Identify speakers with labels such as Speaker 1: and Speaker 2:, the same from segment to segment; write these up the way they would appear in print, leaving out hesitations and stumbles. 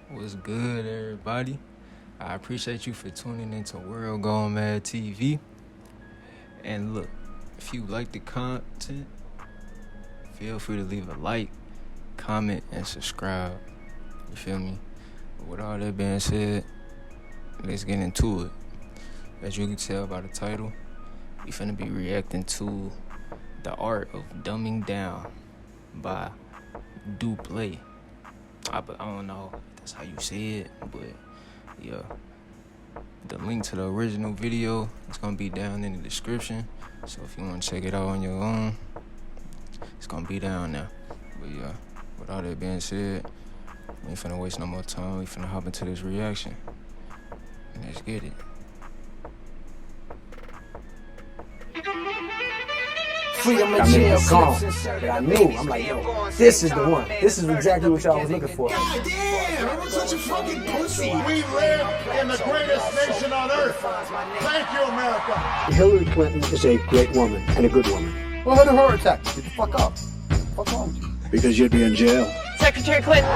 Speaker 1: What's good, everybody? I appreciate you for tuning into World Gone Mad TV. And look, if you like the content, feel free to leave a like, comment, and subscribe. You feel me? But with all that being said, let's get into it. As you can tell by the title, we finna be reacting to The Art of Dumbing Down by Duplay. I don't know if that's how you say it, but yeah. The link to the original video is gonna be down in the description. So if you wanna check it out on your own, it's gonna be down there. But yeah, with all that being said, we ain't finna waste no more time. We finna hop into this reaction. Let's get it.
Speaker 2: Freedom of jail gone. But I knew, I'm like, yo, this is the one. This is exactly what y'all was looking for.
Speaker 3: God damn, I was such a fucking pussy. We live in the greatest nation on earth. Thank you, America.
Speaker 2: Hillary Clinton is a great woman and a good woman.
Speaker 4: Well, had a heart attack. Get the fuck up. What's wrong with you?
Speaker 3: Because you'd be in jail.
Speaker 5: Secretary Clinton.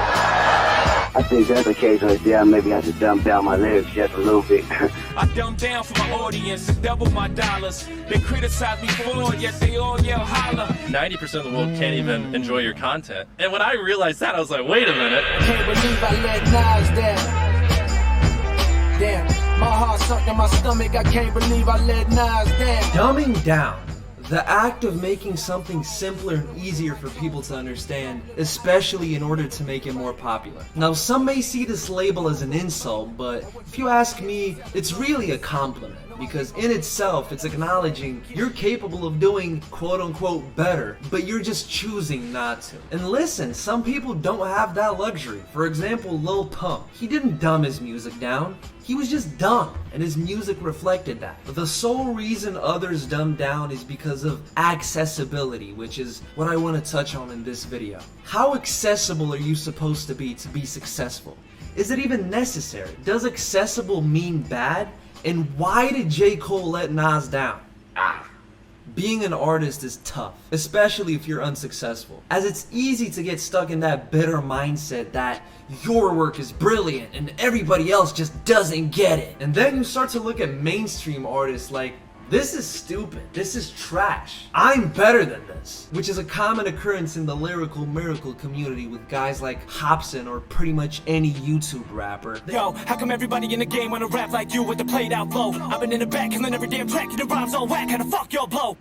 Speaker 6: I think that's occasionally, yeah, maybe I should dumb down my lyrics just a little bit.
Speaker 7: I dumb down for my audience and double my dollars. They criticize me for it, yet they all yell holler.
Speaker 8: 90% of the world can't even enjoy your content. And when I realized that, I was like, wait a minute.
Speaker 2: Can't believe I let Nas down. Damn, my heart sunk in my stomach. I can't believe I let Nas down.
Speaker 9: Dumbing down. The act of making something simpler and easier for people to understand, especially in order to make it more popular. Now, some may see this label as an insult, but if you ask me, it's really a compliment, because in itself, it's acknowledging you're capable of doing quote-unquote better, but you're just choosing not to. And listen, some people don't have that luxury. For example, Lil Pump. He didn't dumb his music down. He was just dumb, and his music reflected that. But the sole reason others dumb down is because of accessibility, which is what I want to touch on in this video. How accessible are you supposed to be successful? Is it even necessary? Does accessible mean bad? And why did J. Cole let Nas down? Being an artist is tough, especially if you're unsuccessful, as it's easy to get stuck in that bitter mindset that your work is brilliant and everybody else just doesn't get it. And then you start to look at mainstream artists like, this is stupid, this is trash, I'm better than this, which is a common occurrence in the lyrical miracle community with guys like Hopsin or pretty much any YouTube rapper.
Speaker 7: Yo, how come everybody in the game wanna rap like you with the played out flow? I've been in the back killing every damn track and the rhymes all whack. How the fuck y'all blow?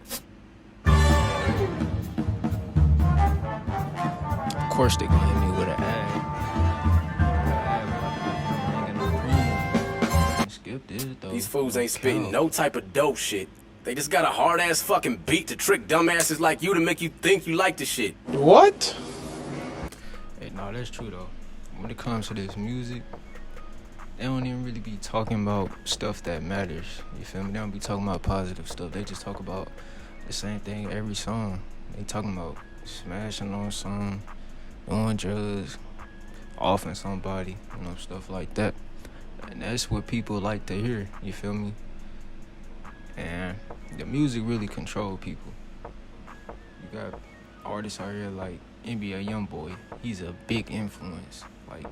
Speaker 1: Of course they gonna hit me with an ad. Skip this though.
Speaker 10: These fools ain't spitting no type of dope shit. They just got a hard-ass fucking beat to trick dumbasses like you to make you think you like the shit.
Speaker 4: What?
Speaker 1: Hey, no, that's true though. When it comes to this music, they don't even really be talking about stuff that matters. You feel me? They don't be talking about positive stuff. They just talk about the same thing every song. They talking about smashing on something, doing drugs, offing somebody, you know, stuff like that. And that's what people like to hear, you feel me? And the music really control people. You got artists out here like NBA Youngboy. He's a big influence. Like,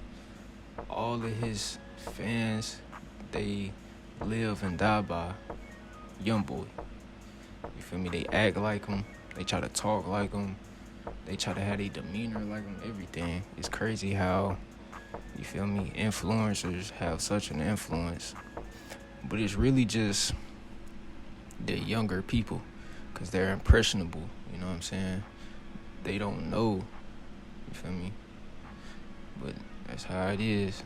Speaker 1: all of his fans, they live and die by Youngboy. You feel me? They act like him. They try to talk like him. They try to have their demeanor like him, everything. It's crazy how, you feel me, influencers have such an influence. But it's really just the younger people, because they're impressionable, you know what I'm saying? They don't know, you feel me? But that's how it is.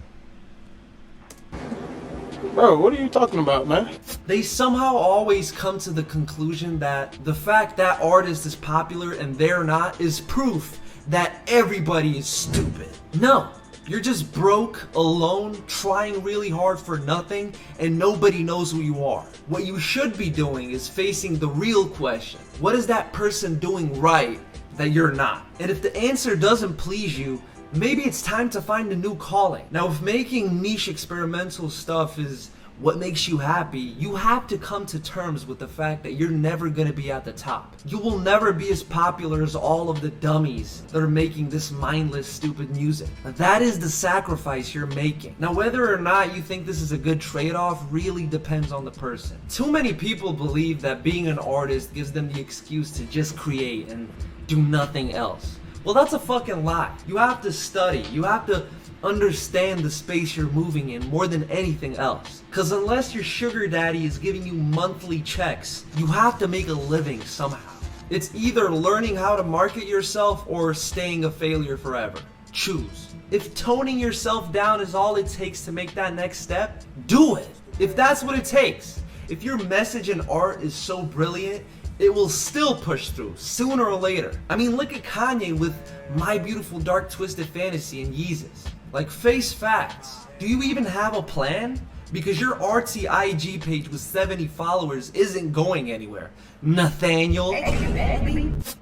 Speaker 4: Bro, what are you talking about, man?
Speaker 9: They somehow always come to the conclusion that the fact that artist is popular and they're not is proof that everybody is stupid. No. You're just broke, alone, trying really hard for nothing, and nobody knows who you are. What you should be doing is facing the real question. What is that person doing right that you're not? And if the answer doesn't please you, maybe it's time to find a new calling. Now, if making niche experimental stuff is what makes you happy, you have to come to terms with the fact that you're never going to be at the top. You will never be as popular as all of the dummies that are making this mindless, stupid music. That is the sacrifice you're making. Now, whether or not you think this is a good trade-off really depends on the person. Too many people believe that being an artist gives them the excuse to just create and do nothing else. Well, that's a fucking lie. You have to study. You have to understand the space you're moving in more than anything else. Because unless your sugar daddy is giving you monthly checks, you have to make a living somehow. It's either learning how to market yourself or staying a failure forever. Choose. If toning yourself down is all it takes to make that next step, do it. If that's what it takes. If your message and art is so brilliant, it will still push through, sooner or later. I mean, look at Kanye with My Beautiful Dark Twisted Fantasy and Yeezus. Like, face facts. Do you even have a plan? Because your artsy IG page with 70 followers isn't going anywhere, Nathaniel.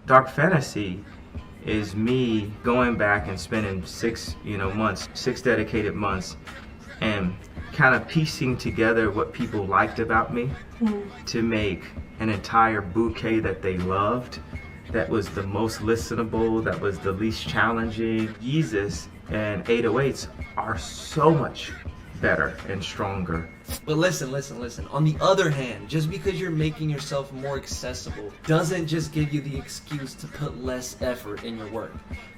Speaker 5: Dark Fantasy is me going back and spending 6 dedicated months, and kind of piecing together what people liked about me to make an entire bouquet that they loved, that was the most listenable, that was the least challenging. Yeezus and 808s are so much better and stronger.
Speaker 9: But listen. On the other hand, just because you're making yourself more accessible doesn't just give you the excuse to put less effort in your work.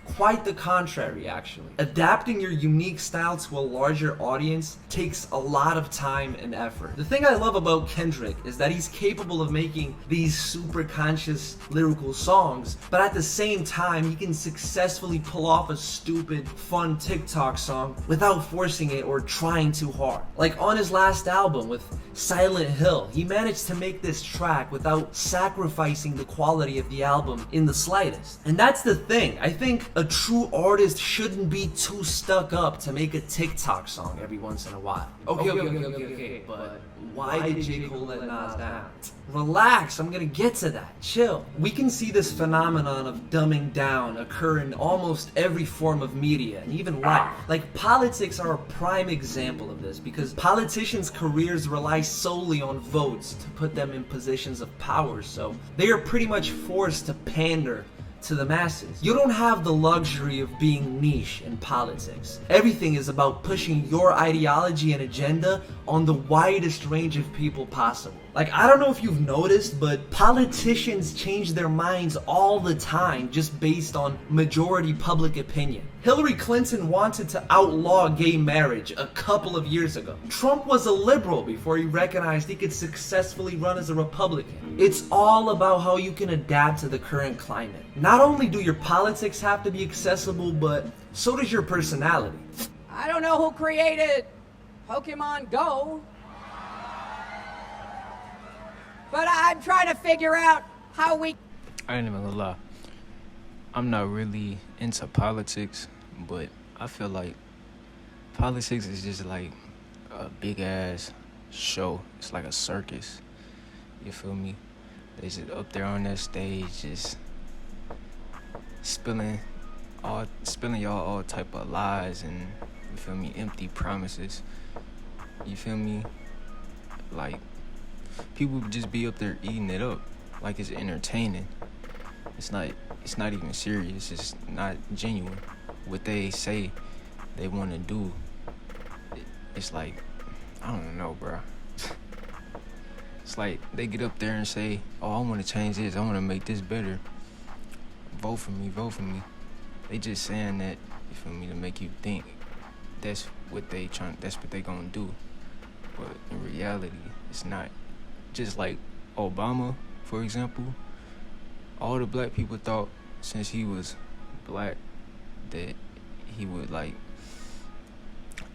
Speaker 9: Quite the contrary, actually. Adapting your unique style to a larger audience takes a lot of time and effort. The thing I love about Kendrick is that he's capable of making these super conscious lyrical songs, but at the same time, he can successfully pull off a stupid, fun TikTok song without forcing it or trying too hard. Like on his last album with Silent Hill, he managed to make this track without sacrificing the quality of the album in the slightest. And that's the thing. I think a true artist shouldn't be too stuck up to make a TikTok song every once in a while. Okay, but why did J. Cole let Nas down? Relax, I'm gonna get to that. Chill. We can see this phenomenon of dumbing down occur in almost every form of media and even life. Like, politics are a prime example of this because politicians' careers rely solely on votes to put them in positions of power, so they are pretty much forced to pander to the masses. You don't have the luxury of being niche in politics. Everything is about pushing your ideology and agenda on the widest range of people possible. Like, I don't know if you've noticed, but politicians change their minds all the time just based on majority public opinion. Hillary Clinton wanted to outlaw gay marriage a couple of years ago. Trump was a liberal before he recognized he could successfully run as a Republican. It's all about how you can adapt to the current climate. Not only do your politics have to be accessible, but so does your personality.
Speaker 11: I don't know who created Pokemon Go, but I'm trying to figure out how we...
Speaker 1: I ain't even gonna lie. I'm not really into politics, but I feel like politics is just like a big ass show. It's like a circus. You feel me? They just up there on that stage just spilling y'all all type of lies and, you feel me, empty promises. You feel me? Like, people just be up there eating it up like it's entertaining. It's not even serious. It's not genuine. What they say they want to do, it's like, I don't know, bro. It's like they get up there and say, oh, I want to change this. I want to make this better. Vote for me, vote for me. They just saying that, you feel me, to make you think that's what they gonna do. But in reality, it's not. Just like Obama, for example, all the black people thought since he was black that he would like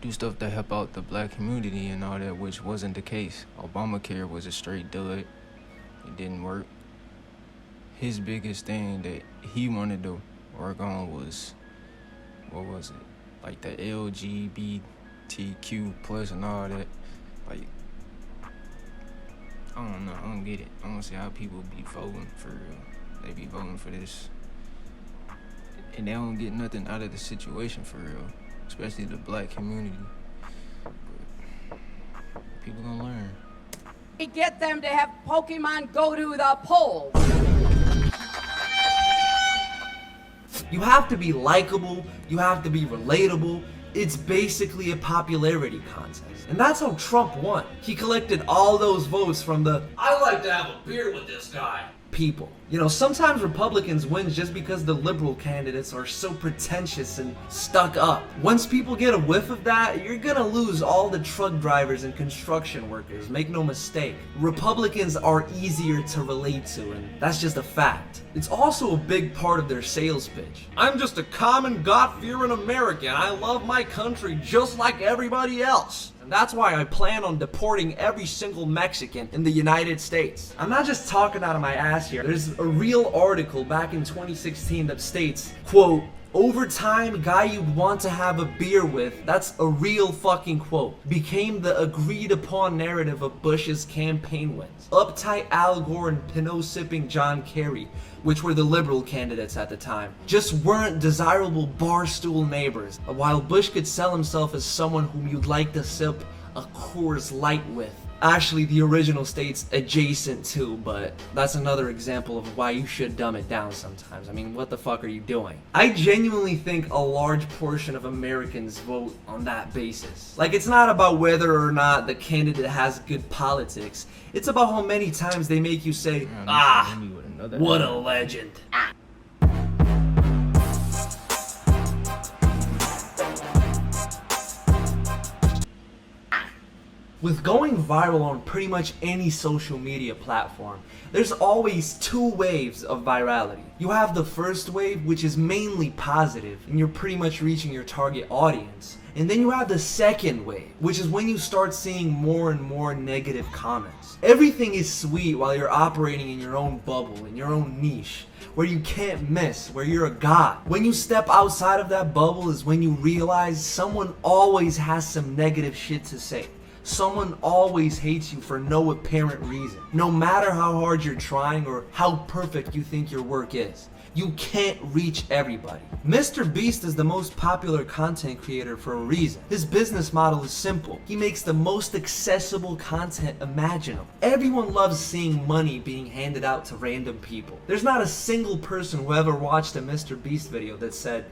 Speaker 1: do stuff to help out the black community and all that, which wasn't the case. Obamacare was a straight dud. It didn't work. His biggest thing that he wanted to work on was, what was it? Like the LGBTQ plus and all that. Like, I don't know, I don't get it. I don't see how people be voting for real. They be voting for this, and they don't get nothing out of the situation for real, especially the black community. But People gonna learn.
Speaker 11: We get them to have Pokemon go to the polls.
Speaker 9: You have to be likable, you have to be relatable. It's basically a popularity contest. And that's how Trump won. He collected all those votes from the "I like to have a beer with this guy" people. You know, sometimes Republicans win just because the liberal candidates are so pretentious and stuck up. Once people get a whiff of that, you're gonna lose all the truck drivers and construction workers, make no mistake. Republicans are easier to relate to, and that's just a fact. It's also a big part of their sales pitch. I'm just a common God-fearing American. I love my country just like everybody else. That's why I plan on deporting every single Mexican in the United States. I'm not just talking out of my ass here. There's a real article back in 2016 that states, quote, "Over time, guy you'd want to have a beer with," that's a real fucking quote, "became the agreed upon narrative of Bush's campaign wins. Uptight Al Gore and Pinot-sipping John Kerry, which were the liberal candidates at the time, just weren't desirable barstool neighbors, while Bush could sell himself as someone whom you'd like to sip a Coors Light with." Actually, the original states adjacent to, but that's another example of why you should dumb it down sometimes. I mean, what the fuck are you doing? I genuinely think a large portion of Americans vote on that basis. Like, it's not about whether or not the candidate has good politics. It's about how many times they make you say, "Ah, what a legend." With going viral on pretty much any social media platform, there's always two waves of virality. You have the first wave, which is mainly positive, and you're pretty much reaching your target audience. And then you have the second wave, which is when you start seeing more and more negative comments. Everything is sweet while you're operating in your own bubble, in your own niche, where you can't miss, where you're a god. When you step outside of that bubble is when you realize someone always has some negative shit to say. Someone always hates you for no apparent reason. No matter how hard you're trying or how perfect you think your work is, you can't reach everybody. Mr. Beast is the most popular content creator for a reason. His business model is simple. He makes the most accessible content imaginable. Everyone loves seeing money being handed out to random people. There's not a single person who ever watched a Mr. Beast video that said,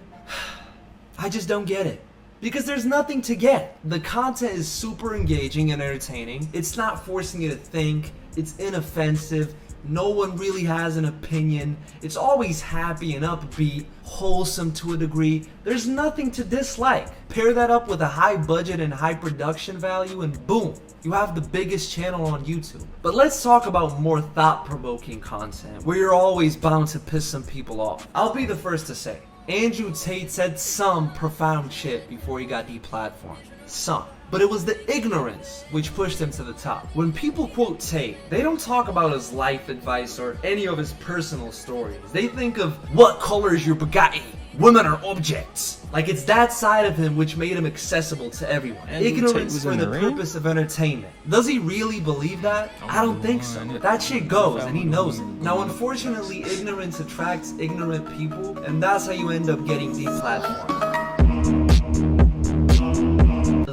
Speaker 9: "I just don't get it." Because there's nothing to get. The content is super engaging and entertaining. It's not forcing you to think. It's inoffensive. No one really has an opinion. It's always happy and upbeat, wholesome to a degree. There's nothing to dislike. Pair that up with a high budget and high production value and boom, you have the biggest channel on YouTube. But let's talk about more thought-provoking content where you're always bound to piss some people off. I'll be the first to say, Andrew Tate said some profound shit before he got deplatformed. Some. But it was the ignorance which pushed him to the top. When people quote Tate, they don't talk about his life advice or any of his personal stories. They think of, "What color is your Bugatti? Women are objects." Like, it's that side of him which made him accessible to everyone. Ignorance for the purpose of entertainment. Does he really believe that? I don't think so. That shit goes, and he knows it. Now, unfortunately, ignorance attracts ignorant people, and that's how you end up getting deplatformed.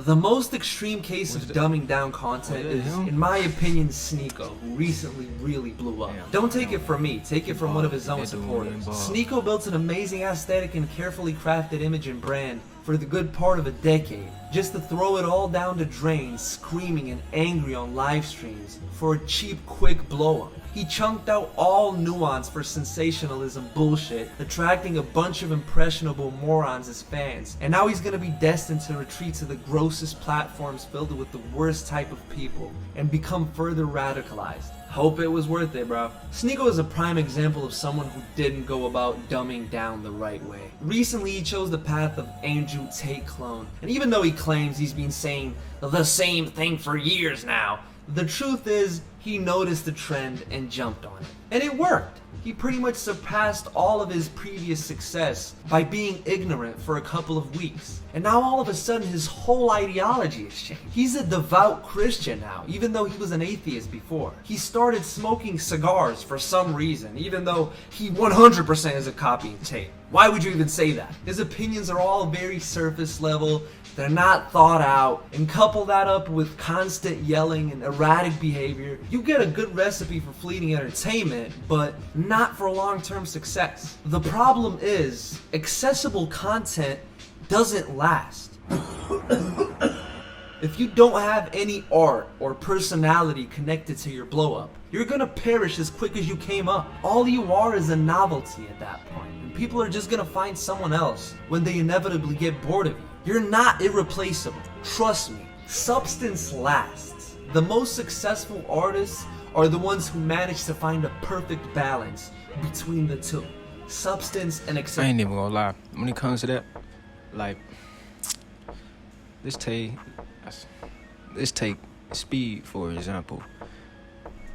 Speaker 9: The most extreme case of dumbing down content is, in my opinion, Sneako, who recently really blew up. Don't take it from me, take it from one of his own supporters. Sneako built an amazing aesthetic and carefully crafted image and brand for the good part of a decade, just to throw it all down the drain, screaming and angry on live streams for a cheap, quick blow-up. He chunked out all nuance for sensationalism bullshit, attracting a bunch of impressionable morons as fans. And now he's gonna be destined to retreat to the grossest platforms filled with the worst type of people and become further radicalized. Hope it was worth it, bro. Sneako is a prime example of someone who didn't go about dumbing down the right way. Recently, he chose the path of Andrew Tate clone, and even though he claims he's been saying the same thing for years now, the truth is, he noticed the trend and jumped on it. And it worked. He pretty much surpassed all of his previous success by being ignorant for a couple of weeks. And now all of a sudden his whole ideology has changed. He's a devout Christian now, even though he was an atheist before. He started smoking cigars for some reason, even though he 100% is a copying Tate. Why would you even say that? His opinions are all very surface level, they're not thought out, and couple that up with constant yelling and erratic behavior, you get a good recipe for fleeting entertainment, but not for long-term success. The problem is, accessible content doesn't last. If you don't have any art or personality connected to your blow up, you're gonna perish as quick as you came up. All you are is a novelty at that point, and people are just gonna find someone else when they inevitably get bored of you. You're not irreplaceable. Trust me, substance lasts. The most successful artists are the ones who manage to find a perfect balance between the two. Substance and
Speaker 1: I
Speaker 9: acceptance.
Speaker 1: ain't even gonna lie. When it comes to that, like, let's take Speed, for example.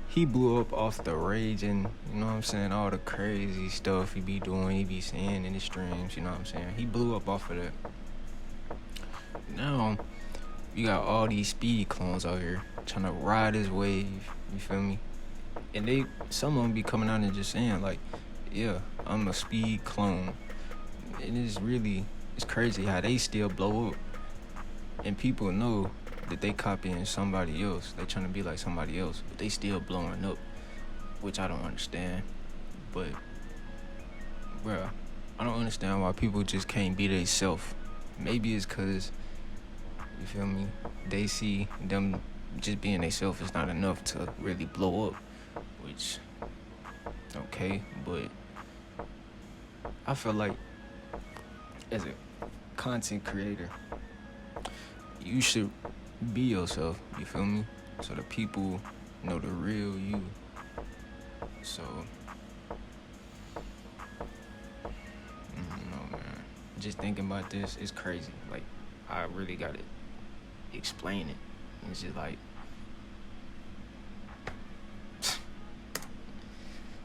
Speaker 1: He blew up off the raging, you know what I'm saying, all the crazy stuff he be doing, he be saying in his streams, you know what I'm saying. He blew up off of that. Now, you got all these Speed clones out here trying to ride his wave, you feel me? And some of them be coming out and just saying, like, yeah, I'm a Speed clone. And it's crazy how they still blow up. And people know that they copying somebody else. They trying to be like somebody else, but they still blowing up, which I don't understand. But, bruh, I don't understand why people just can't be themselves. Maybe it's because, you feel me, they see them just being themselves is not enough to really blow up, which, okay, but I feel like as a content creator, you should be yourself, you feel me? So the people know the real you. So, I don't know, man. Just thinking about this is crazy. Like, I really gotta explain it. It's just like,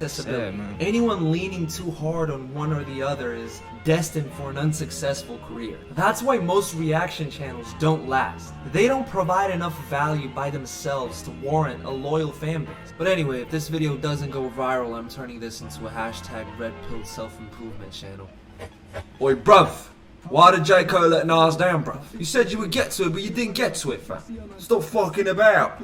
Speaker 1: sad, man.
Speaker 9: Anyone leaning too hard on one or the other is destined for an unsuccessful career. That's why most reaction channels don't last. They don't provide enough value by themselves to warrant a loyal fan base. But anyway, if this video doesn't go viral, I'm turning this into a hashtag red pill self-improvement channel. Oi bruv, why did J. Cole let Nas down, bruv? You said you would get to it, but you didn't get to it, fam. Stop fucking about.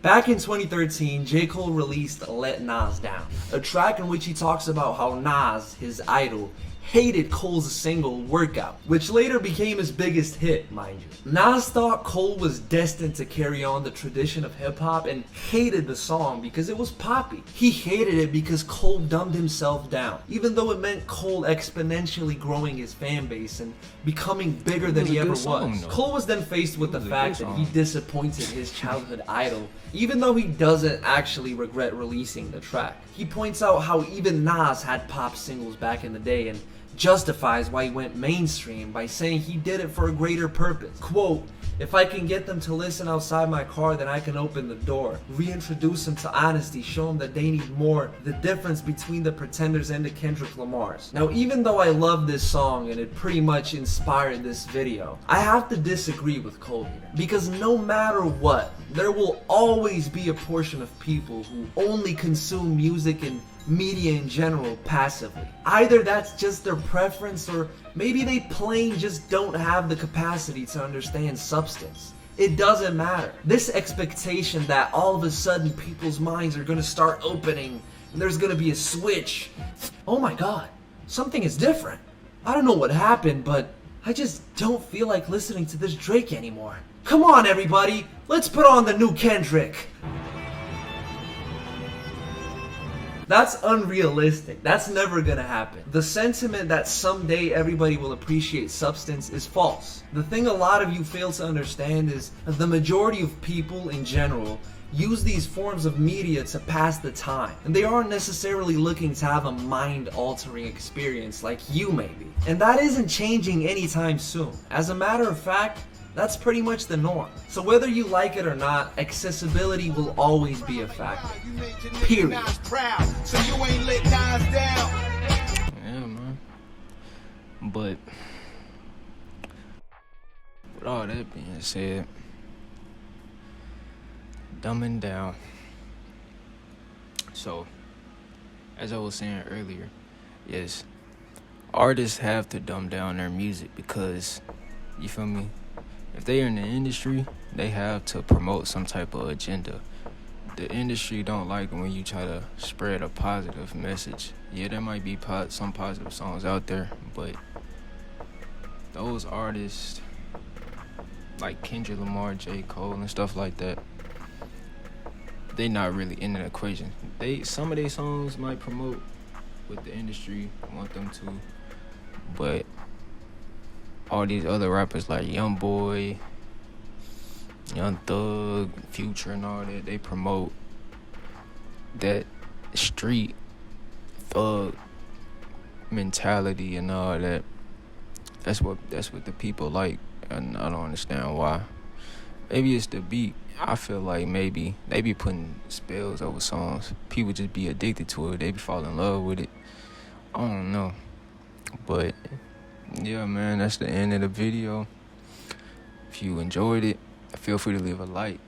Speaker 9: Back in 2013, J. Cole released Let Nas Down, a track in which he talks about how Nas, his idol, hated Cole's single Workout, which later became his biggest hit, mind you. Nas thought Cole was destined to carry on the tradition of hip-hop and hated the song because it was poppy. He hated it because Cole dumbed himself down, even though it meant Cole exponentially growing his fan base and becoming bigger than he ever was. Cole was then faced with the fact that he disappointed his childhood idol, even though he doesn't actually regret releasing the track. He points out how even Nas had pop singles back in the day and justifies why he went mainstream by saying he did it for a greater purpose. Quote, "If I can get them to listen outside my car, then I can open the door. Reintroduce them to honesty, show them that they need more. The difference between the Pretenders and the Kendrick Lamars." Now, even though I love this song and it pretty much inspired this video, I have to disagree with Cole here. Because no matter what, there will always be a portion of people who only consume music and media in general passively. Either that's just their preference, or maybe they plain just don't have the capacity to understand substance. It doesn't matter. This expectation that all of a sudden people's minds are gonna start opening and there's gonna be a switch. Oh my god, something is different. I don't know what happened, but I just don't feel like listening to this Drake anymore. Come on everybody, let's put on the new Kendrick. That's unrealistic. That's never gonna happen. The sentiment that someday everybody will appreciate substance is false. The thing a lot of you fail to understand is the majority of people in general use these forms of media to pass the time, and they aren't necessarily looking to have a mind-altering experience like you may be. And that isn't changing anytime soon. As a matter of fact, that's pretty much the norm. So whether you like it or not, accessibility will always be a factor. Period.
Speaker 1: Yeah, man. But with all that being said, dumbing down. So, as I was saying earlier, yes, artists have to dumb down their music because, you feel me, if they're in the industry, they have to promote some type of agenda. The industry don't like when you try to spread a positive message. Yeah, there might be some positive songs out there, but those artists like Kendrick Lamar, J. Cole, and stuff like that, they not really in the equation. Some of their songs might promote what the industry want them to, but all these other rappers like YoungBoy, Young Thug, Future, and all that, they promote that street thug mentality and all that. That's what the people like, and I don't understand why. Maybe it's the beat. I feel like maybe they be putting spells over songs. People just be addicted to it. They be falling in love with it. I don't know. But yeah, man, that's the end of the video. If you enjoyed it, feel free to leave a like,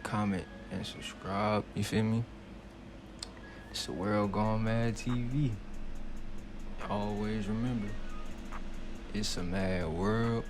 Speaker 1: comment, and subscribe. You feel me? It's the World Gone Mad TV. Always remember, it's a mad world.